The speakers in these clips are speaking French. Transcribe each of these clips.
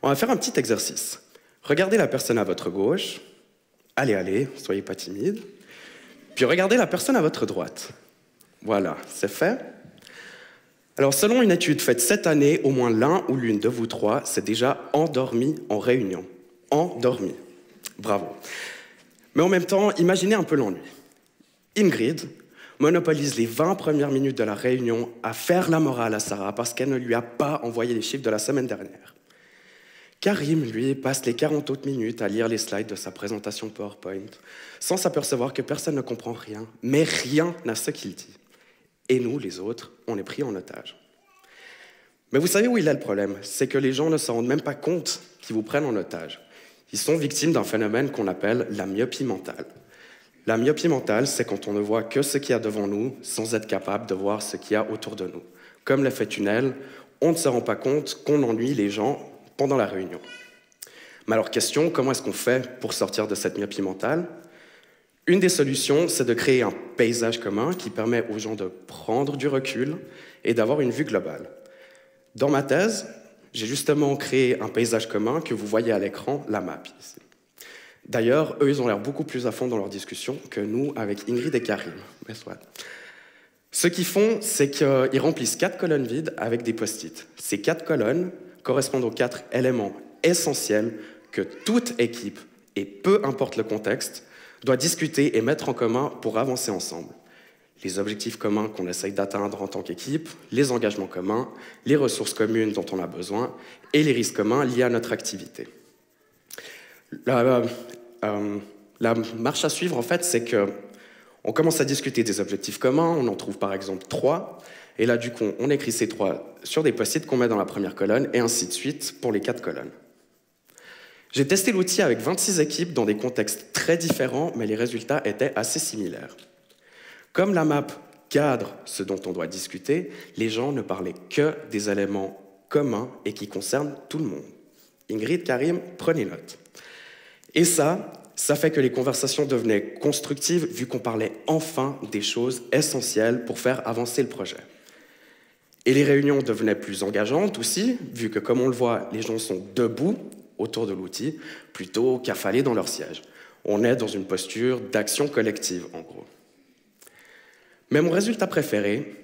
On va faire un petit exercice. Regardez la personne à votre gauche. Allez, soyez pas timide. Puis regardez la personne à votre droite. Voilà, c'est fait. Alors, selon une étude faite cette année, au moins l'un ou l'une de vous trois s'est déjà endormi en réunion. Endormi. Bravo. Mais en même temps, imaginez un peu l'ennui. Ingrid monopolise les 20 premières minutes de la réunion à faire la morale à Sarah parce qu'elle ne lui a pas envoyé les chiffres de la semaine dernière. Karim, lui, passe les 40 autres minutes à lire les slides de sa présentation PowerPoint sans s'apercevoir que personne ne comprend rien, mais rien à ce qu'il dit. Et nous, les autres, on est pris en otage. Mais vous savez où il est le problème? C'est que les gens ne se rendent même pas compte qu'ils vous prennent en otage. Ils sont victimes d'un phénomène qu'on appelle la myopie mentale. La myopie mentale, c'est quand on ne voit que ce qu'il y a devant nous sans être capable de voir ce qu'il y a autour de nous. Comme l'effet tunnel, on ne se rend pas compte qu'on ennuie les gens pendant la réunion. Mais alors, question, comment est-ce qu'on fait pour sortir de cette myopie mentale? Une des solutions, c'est de créer un paysage commun qui permet aux gens de prendre du recul et d'avoir une vue globale. Dans ma thèse, j'ai justement créé un paysage commun que vous voyez à l'écran, la map ici. D'ailleurs, eux, ils ont l'air beaucoup plus à fond dans leur discussion que nous avec Ingrid et Karim. Ce qu'ils font, c'est qu'ils remplissent 4 colonnes vides avec des post-it. Ces 4 colonnes correspondent aux 4 éléments essentiels que toute équipe, et peu importe le contexte, doit discuter et mettre en commun pour avancer ensemble. Les objectifs communs qu'on essaye d'atteindre en tant qu'équipe, les engagements communs, les ressources communes dont on a besoin et les risques communs liés à notre activité. La marche à suivre, en fait, c'est qu'on commence à discuter des objectifs communs, on en trouve par exemple 3, et là, du coup, on écrit ces 3 sur des post-it qu'on met dans la première colonne, et ainsi de suite pour les 4 colonnes. J'ai testé l'outil avec 26 équipes dans des contextes très différents, mais les résultats étaient assez similaires. Comme la map cadre ce dont on doit discuter, les gens ne parlaient que des éléments communs et qui concernent tout le monde. Ingrid, Karim, prenez note. Et ça fait que les conversations devenaient constructives vu qu'on parlait enfin des choses essentielles pour faire avancer le projet. Et les réunions devenaient plus engageantes aussi, vu que, comme on le voit, les gens sont debout autour de l'outil, plutôt qu'affalés dans leur siège. On est dans une posture d'action collective, en gros. Mais mon résultat préféré,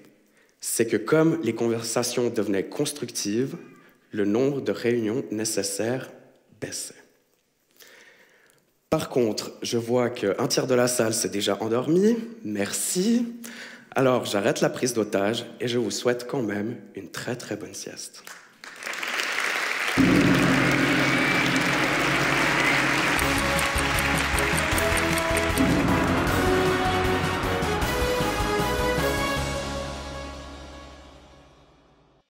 c'est que comme les conversations devenaient constructives, le nombre de réunions nécessaires baissait. Par contre, je vois qu'un tiers de la salle s'est déjà endormi. Merci. Alors, j'arrête la prise d'otage et je vous souhaite quand même une très très bonne sieste.